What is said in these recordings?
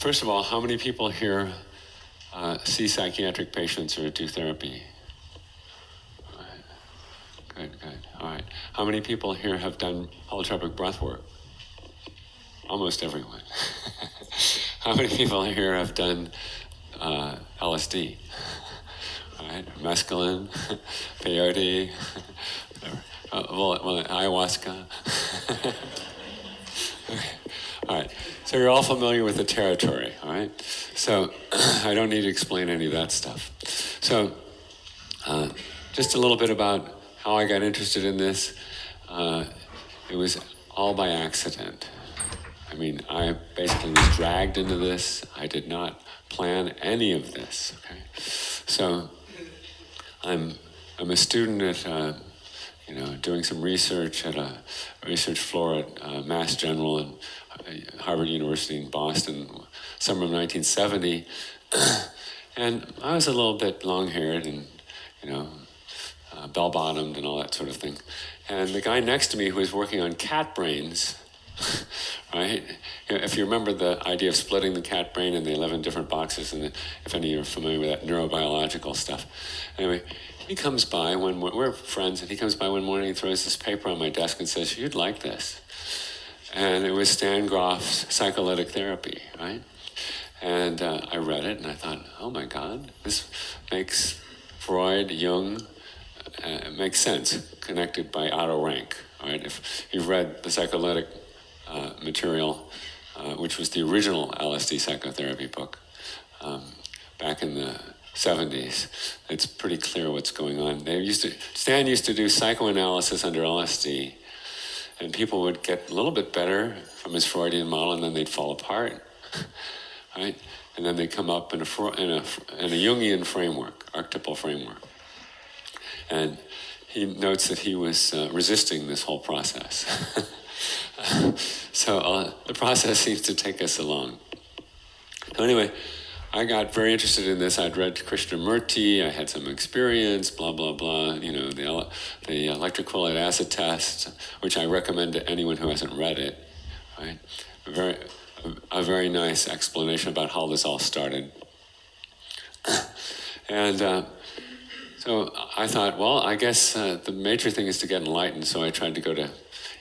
First of all, how many people here see psychiatric patients or do therapy? All right. Good. All right. How many people here have done holotropic breathwork? Almost everyone. How many people here have done LSD? All right. Mescaline, peyote, ayahuasca. All right. So you're all familiar with the territory, all right? So I don't need to explain any of that stuff. So just a little bit about how I got interested in this. It was all by accident. I mean, I basically was dragged into this. I did not plan any of this, okay? So I'm a student at, doing some research at a research floor at Mass General and Harvard University in Boston, summer of 1970. And I was a little bit long-haired and, bell-bottomed and all that sort of thing. And the guy next to me who was working on cat brains, right? If you remember the idea of splitting the cat brain in the 11 different boxes, and if any of you are familiar with that neurobiological stuff. Anyway, he comes by we're friends, and he comes by one morning and throws this paper on my desk and says, "You'd like this." And it was Stan Grof's psycholytic therapy, right? And I read it and I thought, oh my God, this makes Freud, Jung, makes sense, connected by Otto Rank, right? If you've read the psycholytic material, which was the original LSD psychotherapy book back in the 70s, it's pretty clear what's going on. Stan used to do psychoanalysis under LSD, and people would get a little bit better from his Freudian model, and then they'd fall apart, right? And then they'd come up in a Jungian framework, archetypal framework. And he notes that he was resisting this whole process. So the process seems to take us along. So anyway, I got very interested in this. I'd read Krishnamurti, I had some experience, blah, blah, blah, the electric folate acid test, which I recommend to anyone who hasn't read it, right? A very nice explanation about how this all started. And so I thought, well, I guess the major thing is to get enlightened, so I tried to go to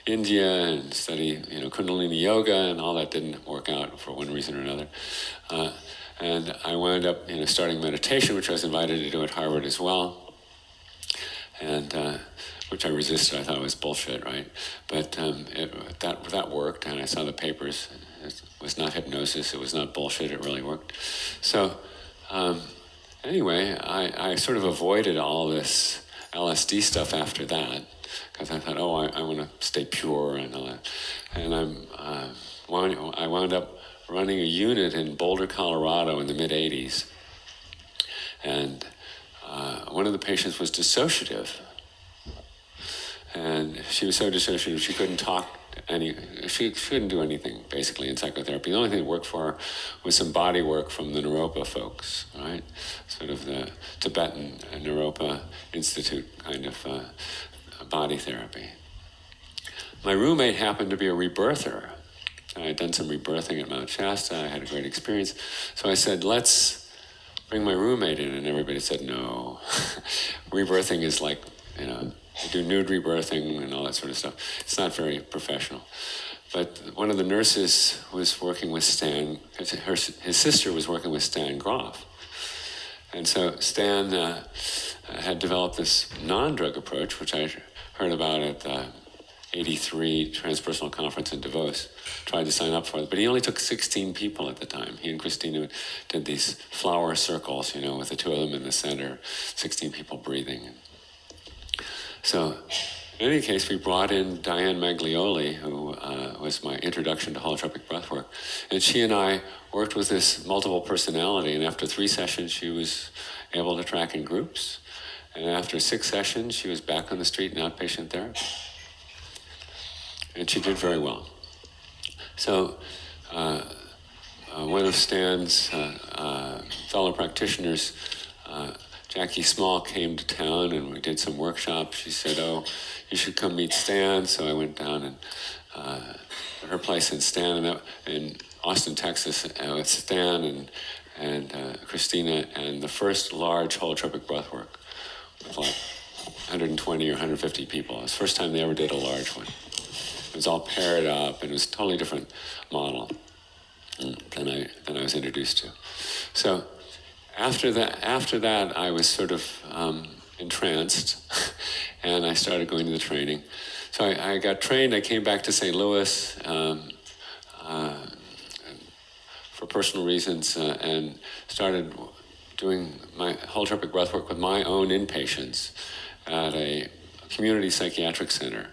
India and study, Kundalini Yoga, and all that didn't work out for one reason or another. And I wound up, starting meditation, which I was invited to do at Harvard as well, and which I resisted. I thought it was bullshit, right? But that worked, and I saw the papers. It was not hypnosis. It was not bullshit. It really worked. So anyway, I sort of avoided all this LSD stuff after that, because I thought, I want to stay pure and all that. And I wound up running a unit in Boulder, Colorado in the mid-'80s. And one of the patients was dissociative. And she was so dissociative, she couldn't talk she couldn't do anything, basically, in psychotherapy. The only thing that worked for her was some body work from the Naropa folks, right? Sort of the Tibetan Naropa Institute kind of body therapy. My roommate happened to be a rebirther. I had done some rebirthing at Mount Shasta. I had a great experience. So I said, let's bring my roommate in. And everybody said, no. Rebirthing is like, you do nude rebirthing and all that sort of stuff. It's not very professional. But one of the nurses was working with Stan. His sister was working with Stan Grof. And so Stan had developed this non-drug approach, which I heard about at the 83 Transpersonal Conference in Davos. Tried to sign up for it, but he only took 16 people at the time. He and Christina did these flower circles, with the two of them in the center, 16 people breathing. So, in any case, we brought in Diane Maglioli, who was my introduction to holotropic breathwork, and she and I worked with this multiple personality, and after 3 sessions, she was able to track in groups, and after 6 sessions, she was back on the street in outpatient therapy. And she did very well. So one of Stan's fellow practitioners, Jackie Small, came to town and we did some workshops. She said, you should come meet Stan. So I went down and her place in Stan, and Austin, Texas, with Stan and Christina, and the first large holotropic breathwork with like 120 or 150 people. It was the first time they ever did a large one. It was all paired up, and it was a totally different model than I was introduced to. So after that, I was sort of entranced, and I started going to the training. So I got trained. I came back to St. Louis for personal reasons, and started doing my holotropic breathwork with my own inpatients at a community psychiatric center,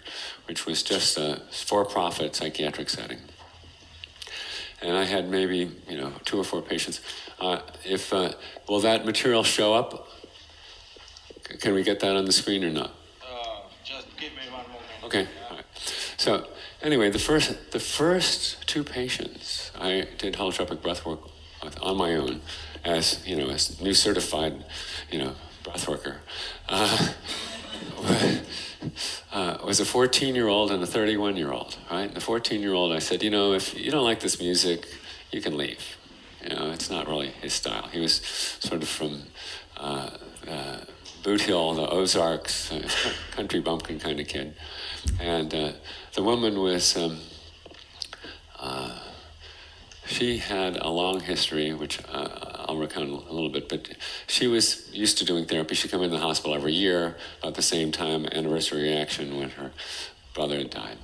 which was just a for-profit psychiatric setting. And I had maybe 2 or 4 patients. Will that material show up? Can we get that on the screen or not? Just give me one moment. Okay. All right. So anyway, the first 2 patients I did holotropic breathwork with on my own, as as new certified breathworker. Was a 14-year-old and a 31-year-old, right? The 14-year-old, I said, if you don't like this music, you can leave. It's not really his style. He was sort of from Boot Hill, the Ozarks, country bumpkin kind of kid. And the woman was, she had a long history, which I'll recount a little bit, but she was used to doing therapy. She'd come into the hospital every year, about the same time, anniversary reaction, when her brother had died.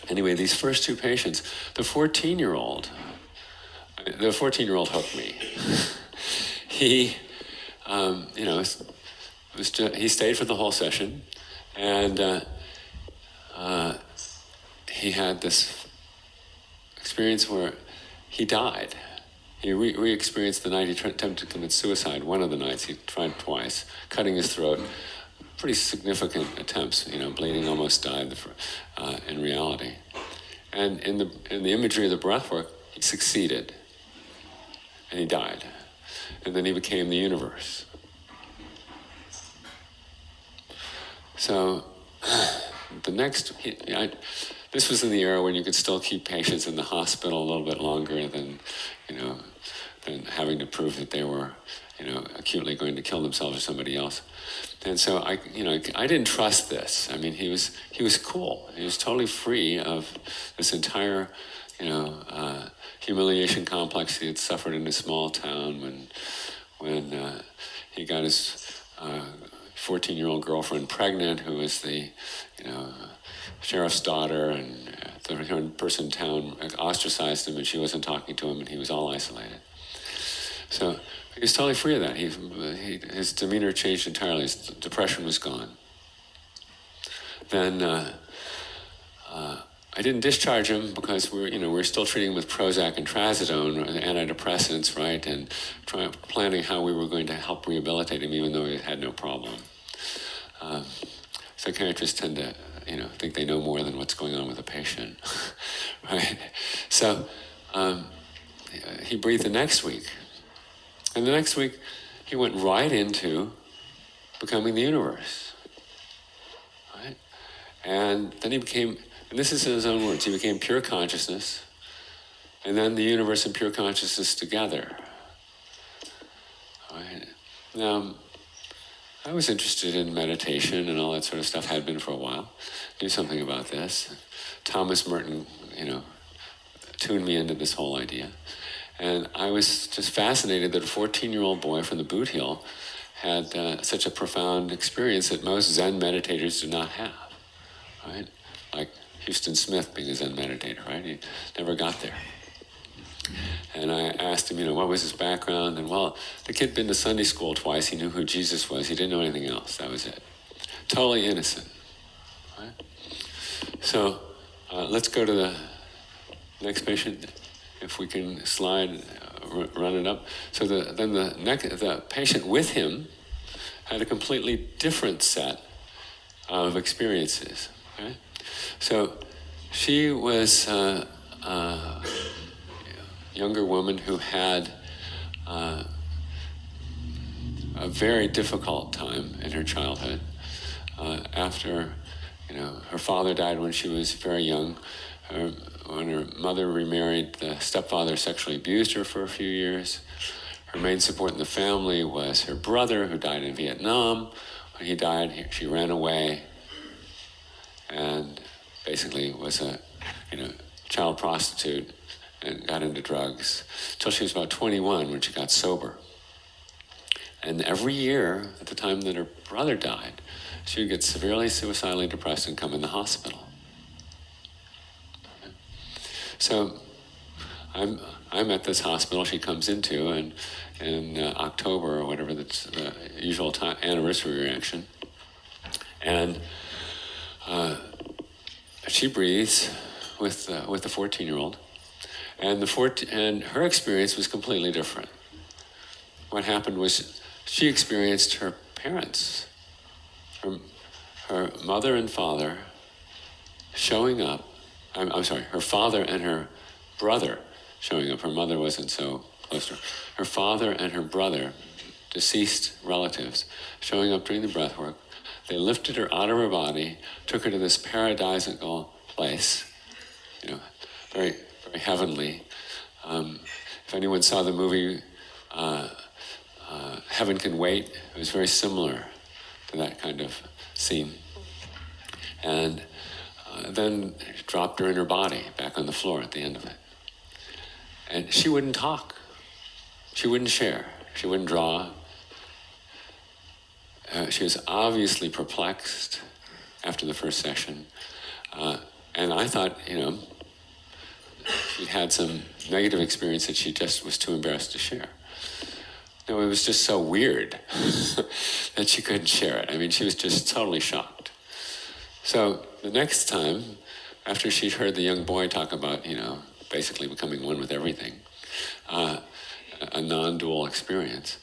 Anyway, these first 2 patients, the 14-year-old hooked me. He, he stayed for the whole session, and he had this experience where he died. He re-experienced the night he attempted to commit suicide. One of the nights, he tried twice, cutting his throat. Pretty significant attempts, bleeding, almost died in reality. And in the imagery of the breathwork, he succeeded, and he died. And then he became the universe. So this was in the era when you could still keep patients in the hospital a little bit longer than having to prove that they were, acutely going to kill themselves or somebody else. And so I didn't trust this. I mean, he was cool. He was totally free of this entire, humiliation complex he had suffered in a small town when he got his 14-year-old girlfriend pregnant, who was the, sheriff's daughter, and the person in town ostracized him, and she wasn't talking to him, and he was all isolated. So he was totally free of that. His demeanor changed entirely. His depression was gone. Then I didn't discharge him because we're still treating him with Prozac and Trazodone, antidepressants, right, and planning how we were going to help rehabilitate him, even though he had no problem. Psychiatrists tend to, think they know more than what's going on with a patient, right? So he breathed the next week. And the next week, he went right into becoming the universe, right? And then he became, and this is in his own words, he became pure consciousness, and then the universe and pure consciousness together, right? Now, I was interested in meditation and all that sort of stuff, had been for a while, knew something about this. Thomas Merton, tuned me into this whole idea. And I was just fascinated that a 14-year-old boy from the Boot Hill had such a profound experience that most Zen meditators do not have, right? Like Houston Smith being a Zen meditator, right? He never got there. And I asked him, what was his background? And the kid had been to Sunday school twice. He knew who Jesus was. He didn't know anything else. That was it. Totally innocent, right? So let's go to the next patient. If we can slide, run it up. So the patient with him had a completely different set of experiences, right? So she was a younger woman who had a very difficult time in her childhood after Her father died when she was very young. When her mother remarried, the stepfather sexually abused her for a few years. Her main support in the family was her brother, who died in Vietnam. When he died, she ran away and basically was a child prostitute and got into drugs until she was about 21 when she got sober. And every year, at the time that her brother died, she would get severely suicidally depressed and come in the hospital. So I'm at this hospital she comes into in October or whatever, that's the usual anniversary reaction. And she breathes with the 14-year-old. And her experience was completely different. What happened was she experienced her parents, her mother and father showing up. I'm sorry, her father and her brother showing up. Her mother wasn't so close to her. Her father and her brother, deceased relatives, showing up during the breath work. They lifted her out of her body, took her to this paradisical place, very, very heavenly. If anyone saw the movie Heaven Can Wait, it was very similar to that kind of scene. And then dropped her in her body back on the floor at the end of it. And she wouldn't talk. She wouldn't share. She wouldn't draw. She was obviously perplexed after the first session. And I thought, she had some negative experience that she just was too embarrassed to share. No, it was just so weird that she couldn't share it. I mean, she was just totally shocked. So the next time, after she'd heard the young boy talk about, basically becoming one with everything, a non-dual experience,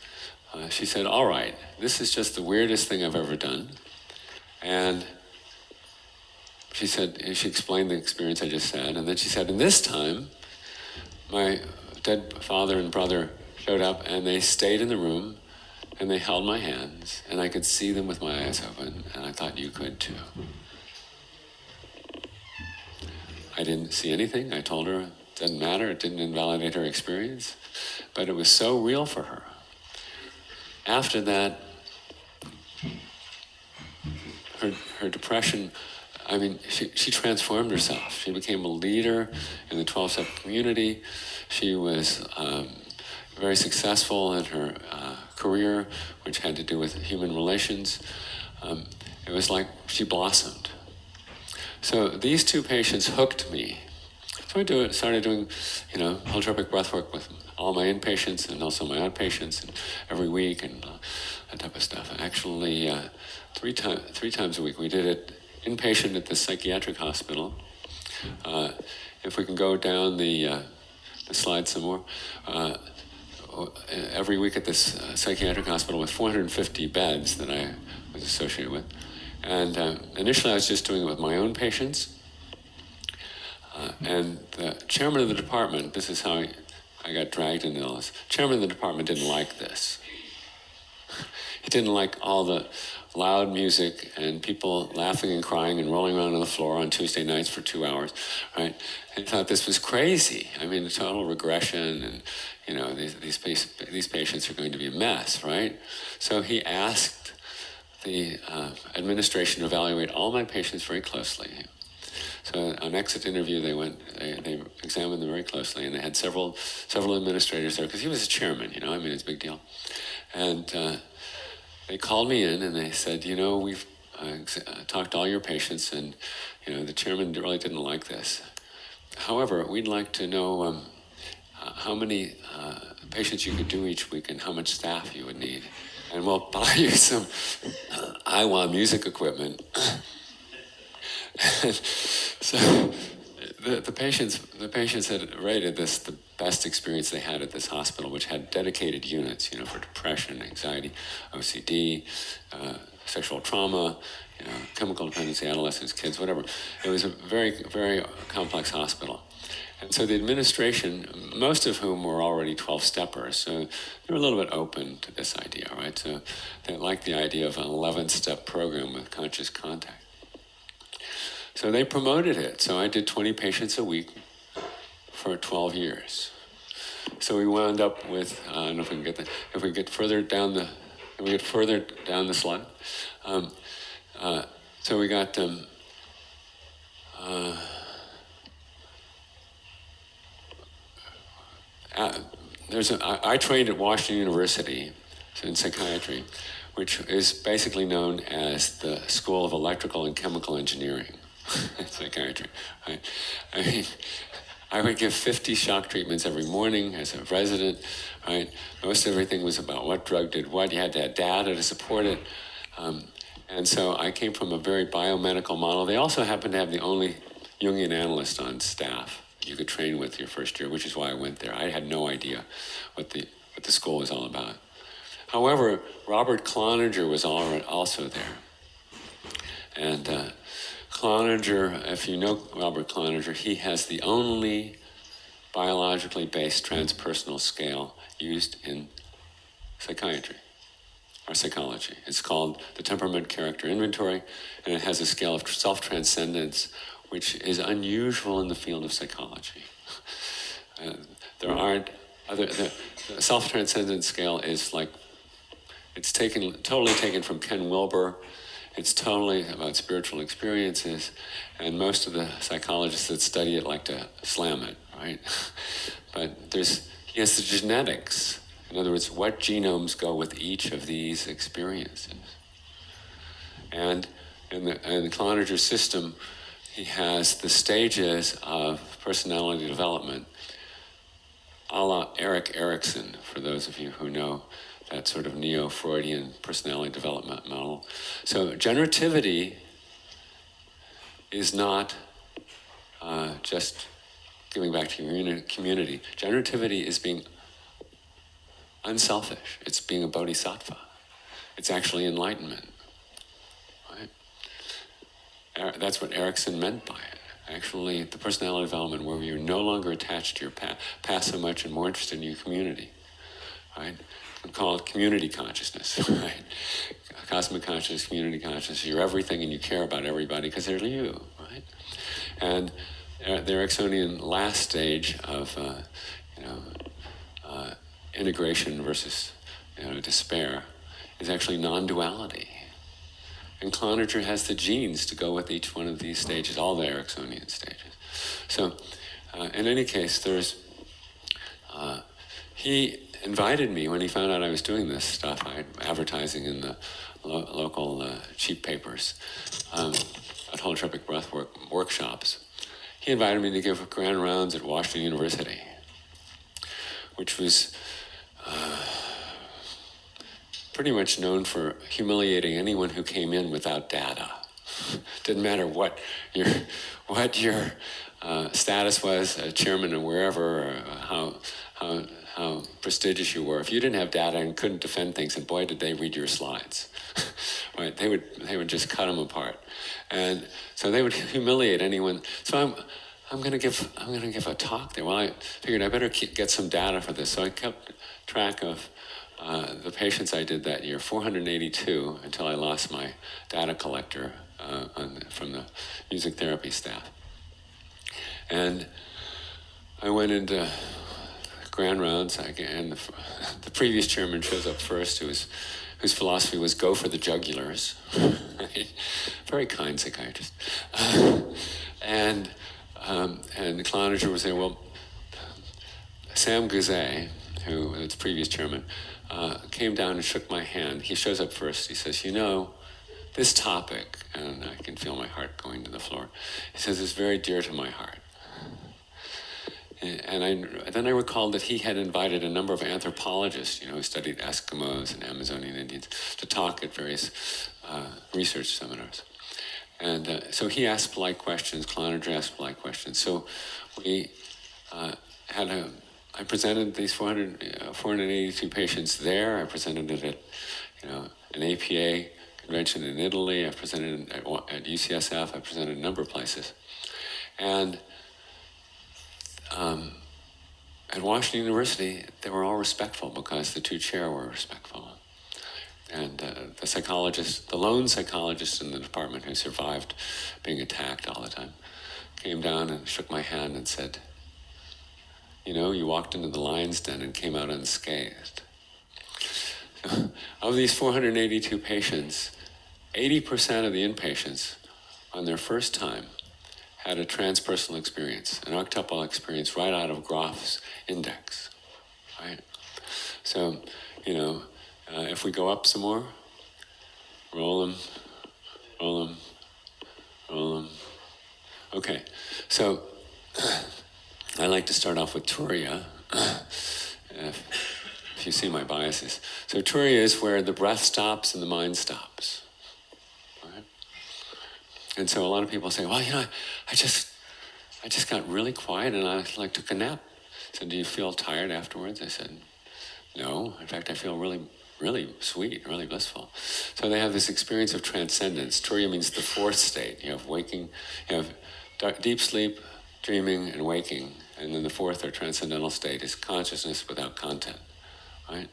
she said, all right, this is just the weirdest thing I've ever done. And she explained the experience I just said, and then she said, and this time, my dead father and brother showed up, and they stayed in the room, and they held my hands, and I could see them with my eyes open, and I thought you could too. I didn't see anything. I told her it didn't matter. It didn't invalidate her experience. But it was so real for her. After that, her depression, she transformed herself. She became a leader in the 12-step community. She was very successful in her career, which had to do with human relations. It was like she blossomed. So these two patients hooked me. So I started doing, holotropic breathwork with all my inpatients and also my outpatients, and every week and that type of stuff. Actually, three times a week. We did it inpatient at the psychiatric hospital. If we can go down the slide some more. Every week at this psychiatric hospital with 450 beds that I was associated with. And initially I was just doing it with my own patients. And the chairman of the department, this is how I got dragged into all this. Chairman of the department didn't like this. He didn't like all the loud music and people laughing and crying and rolling around on the floor on Tuesday nights for 2 hours, right? He thought this was crazy. I mean, total regression, and these patients are going to be a mess, right? So he asked the administration to evaluate all my patients very closely. So on exit interview, they examined them very closely, and they had several administrators there because he was a chairman. It's a big deal, and. They called me in and they said, we've talked to all your patients, and the chairman really didn't like this. However, we'd like to know how many patients you could do each week and how much staff you would need. And we'll buy you some Iowa music equipment. So the patients had rated this the best experience they had at this hospital, which had dedicated units, for depression, anxiety, OCD, sexual trauma, chemical dependency, adolescents, kids, whatever. It was a very, very complex hospital. And so the administration, most of whom were already 12-steppers, so they were a little bit open to this idea, right? So they liked the idea of an 11-step program with conscious contact. So they promoted it. So I did 20 patients a week for 12 years. So we wound up with, I don't know if we can get that, if we get further down the, slide. So we got, I trained at Washington University in psychiatry, which is basically known as the School of Electrical and Chemical Engineering. Psychiatry, right? I mean, I would give 50 shock treatments every morning as a resident, right? Most everything was about what drug did what. You had to have data to support it. And so I came from a very biomedical model. They also happened to have the only Jungian analyst on staff you could train with your first year, which is why I went there. I had no idea what the school was all about. However, Robert Cloninger was also there. And Cloninger, if you know Robert Cloninger, he has the only biologically based transpersonal scale used in psychiatry or psychology. It's called the Temperament Character Inventory, and it has a scale of self-transcendence, which is unusual in the field of psychology. There aren't other. The self-transcendence scale is like, it's totally taken from Ken Wilber. It's totally about spiritual experiences, and most of the psychologists that study it like to slam it, right? But he has the genetics. In other words, what genomes go with each of these experiences. And in the Cloninger system, he has the stages of personality development, a la Erik Erikson, for those of you who know that sort of neo-Freudian personality development model. So generativity is not just giving back to community. Generativity is being unselfish. It's being a bodhisattva. It's actually enlightenment, right? That's what Erikson meant by it. Actually, the personality development where you're no longer attached to your past so much and more interested in your community, right? We call it community consciousness, right? Cosmic consciousness, community consciousness. You're everything and you care about everybody because they're you, right? And the Ericksonian last stage of, integration versus, despair is actually non-duality. And Cloninger has the genes to go with each one of these stages, all the Ericksonian stages. So, in any case, he invited me when he found out I was doing this stuff, advertising in the local cheap papers at Holotropic Breathwork workshops. He invited me to give grand rounds at Washington University, which was pretty much known for humiliating anyone who came in without data. Didn't matter what your status was, chairman or wherever, or how prestigious you were. If you didn't have data and couldn't defend things, and boy, did they read your slides, right? They would just cut them apart, and so they would humiliate anyone. So I'm going to give a talk there. Well, I figured I better get some data for this, so I kept track of the patients I did that year, 482, until I lost my data collector from the music therapy staff. And I went into grand rounds, and the previous chairman shows up first, whose philosophy was go for the jugulars. Right? Very kind psychiatrist. And Cloninger was there. Well, Sam Guzet, who was the previous chairman, came down and shook my hand. He shows up first. He says, this topic, and I can feel my heart going to the floor. He says, it's very dear to my heart. And then I recalled that he had invited a number of anthropologists, who studied Eskimos and Amazonian Indians, to talk at various research seminars. And so he asked polite questions, Cloninger asked polite questions. So we I presented these 482 patients there. I presented it at, an APA convention in Italy. I presented it at UCSF. I presented a number of places. And at Washington University, they were all respectful because the two chair were respectful. And the psychologist, the lone psychologist in the department who survived being attacked all the time, came down and shook my hand and said, you know, you walked into the lion's den and came out unscathed. Of these 482 patients, 80% of the inpatients on their first time had a transpersonal experience, an archetypal experience right out of Groff's index, right? So, you know, if we go up some more, roll them, roll them, roll them. Okay, so I like to start off with Turiya, if you see my biases. So Turiya is where the breath stops and the mind stops. Right? And so a lot of people say, well, you know, I just got really quiet and I like took a nap. So do you feel tired afterwards? I said, no. In fact, I feel really, really sweet, really blissful. So they have this experience of transcendence. Turiya means the fourth state. You have waking, you have deep sleep, dreaming, and waking. And then the fourth or transcendental state is consciousness without content, right?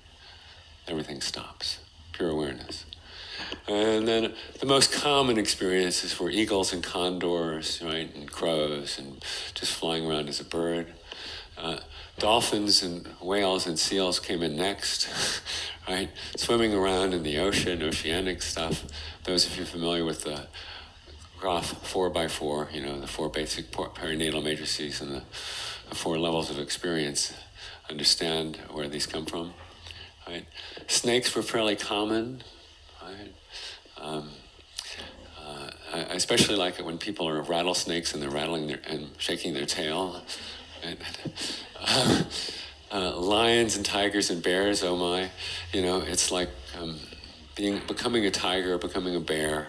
Everything stops, pure awareness. And then the most common experiences were eagles and condors, right, and crows, and just flying around as a bird. Dolphins and whales and seals came in next, right? Swimming around in the ocean, oceanic stuff. Those of you familiar with the Groff 4x4, you know, the four basic perinatal matrices and the four levels of experience, understand where these come from, right? Snakes were fairly common, right? I especially like it when people are rattlesnakes and they're rattling and shaking their tail. Right? Lions and tigers and bears, oh my, you know, it's like becoming a tiger, becoming a bear,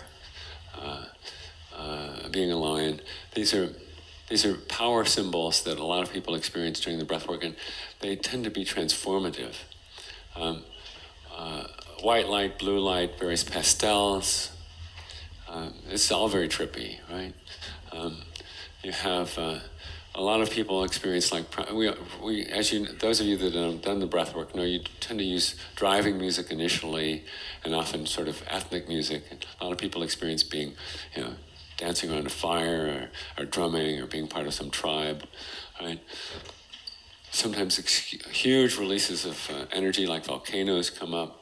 being a lion. These are power symbols that a lot of people experience during the breathwork, and they tend to be transformative. White light, blue light, various pastels. It's all very trippy, right? You have a lot of people experience like we as you those of you that have done the breathwork know you tend to use driving music initially, and often sort of ethnic music. And a lot of people experience being, you know, dancing around a fire or drumming or being part of some tribe, right? Sometimes huge releases of energy like volcanoes come up.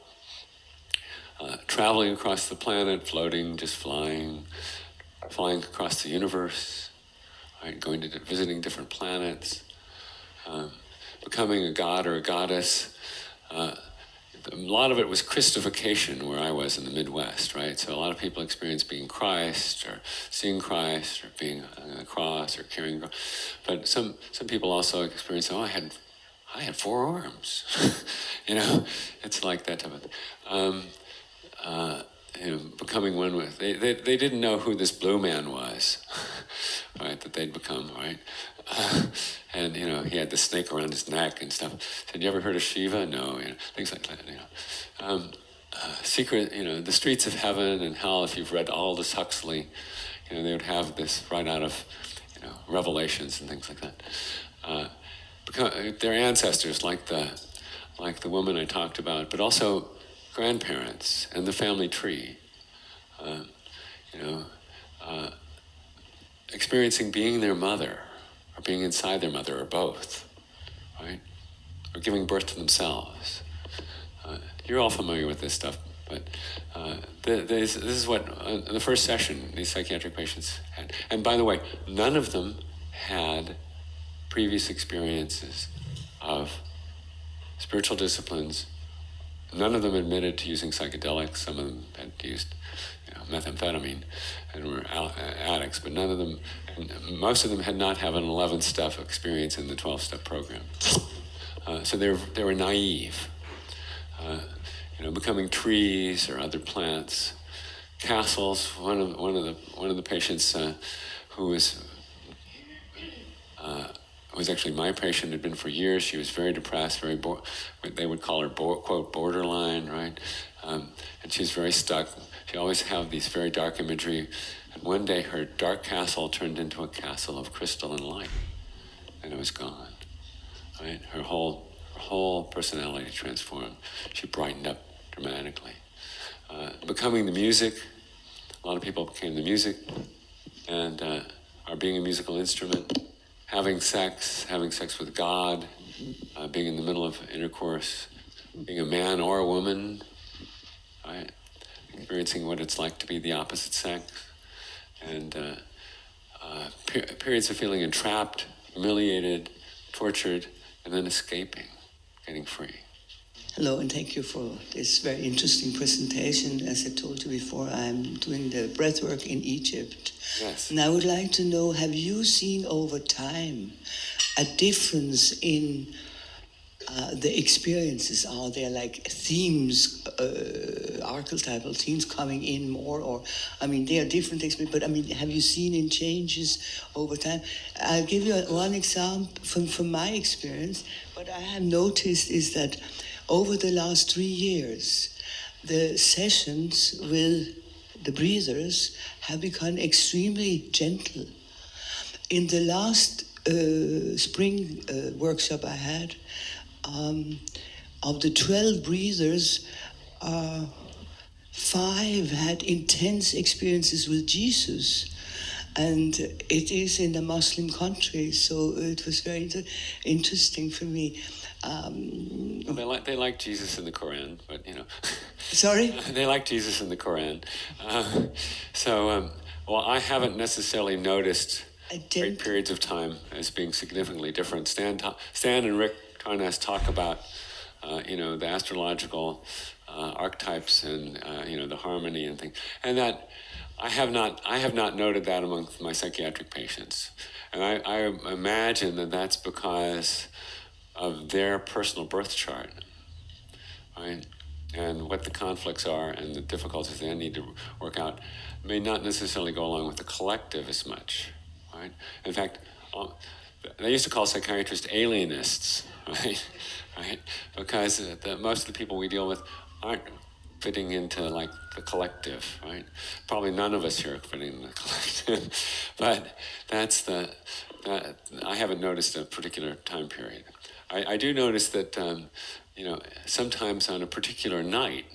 Traveling across the planet, floating, just flying across the universe, right? Going to visiting different planets, becoming a god or a goddess. A lot of it was Christification where I was in the Midwest, right? So a lot of people experience being Christ or seeing Christ or being on the cross or carrying. But some people also experience, oh, I had 4 arms. You know, it's like that type of thing. You know, becoming one with, they didn't know who this blue man was, right, that they'd become, right? And, you know, he had the snake around his neck and stuff. Said, you ever heard of Shiva? No, you know, things like that, you know. Secret, you know, the streets of heaven and hell, if you've read Aldous Huxley, you know, they would have this right out of, you know, Revelations and things like that. Their ancestors, like the woman I talked about, but also grandparents and the family tree, you know, experiencing being their mother or being inside their mother or both, right? Or giving birth to themselves. You're all familiar with this stuff, but this is what, in the first session, these psychiatric patients had. And by the way, none of them had previous experiences of spiritual disciplines. None of them admitted to using psychedelics. Some of them had used, you know, methamphetamine and were addicts, but none of them, most of them had not had an 11-step experience in the 12-step program. So they were naive, you know, becoming trees or other plants, castles. One of the patients who was actually my patient, had been for years. She was very depressed, they would call her, quote, borderline, right? And she was very stuck. She always had these very dark imagery. And one day her dark castle turned into a castle of crystal and light. And it was gone, right? Her whole personality transformed. She brightened up dramatically. becoming the music. A lot of people became the music and are being a musical instrument. Having sex with God, being in the middle of intercourse, being a man or a woman, right? Experiencing what it's like to be the opposite sex, and periods of feeling entrapped, humiliated, tortured, and then escaping, getting free. Hello, and thank you for this very interesting presentation. As I told you before, I'm doing the breathwork in Egypt. Yes. And I would like to know, have you seen over time a difference in the experiences? Are there like themes, archetypal themes coming in more? Or, I mean, they are different experiences, but I mean, have you seen in changes over time? I'll give you one example from my experience. What I have noticed is that over the last 3 years, the sessions with the breathers have become extremely gentle. In the last spring workshop I had, of the 12 breathers, 5 had intense experiences with Jesus. And it is in a Muslim country, so it was very interesting for me. Well, they like Jesus in the Quran, but you know. Sorry? They like Jesus in the Quran. Well, I haven't necessarily noticed great periods of time as being significantly different. Stan and Rick Tarnas talk about, the astrological archetypes and the harmony and things, and that I have not noted that among my psychiatric patients, and I imagine that that's because of their personal birth chart, right? And what the conflicts are and the difficulties they need to work out may not necessarily go along with the collective as much, right? In fact, they used to call psychiatrists alienists, right? Right? Because most of the people we deal with aren't fitting into like the collective, right? Probably none of us here are fitting in the collective, but I haven't noticed a particular time period. I do notice that, sometimes on a particular night,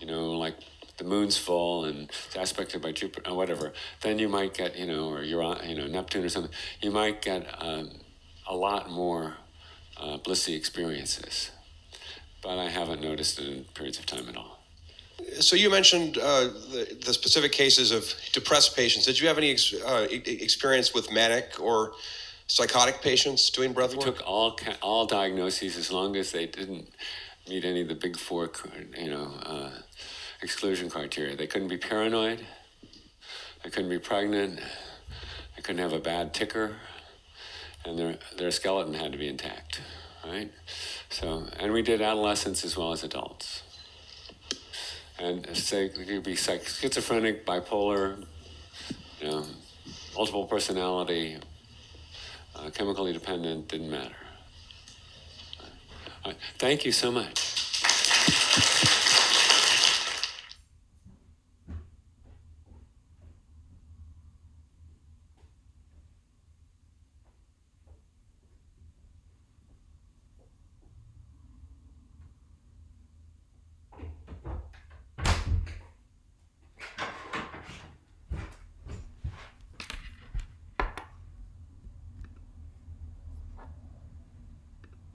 like the moon's full and it's aspected by Jupiter or whatever, then you might get, or Neptune or something, you might get a lot more blissy experiences. But I haven't noticed it in periods of time at all. So you mentioned the specific cases of depressed patients. Did you have any experience with manic or psychotic patients doing breath work? We took all diagnoses as long as they didn't meet any of the big 4, exclusion criteria. They couldn't be paranoid. They couldn't be pregnant. They couldn't have a bad ticker, and their skeleton had to be intact, right? So, and we did adolescents as well as adults. And say you could be schizophrenic, bipolar, multiple personality, chemically dependent, didn't matter. Thank you so much.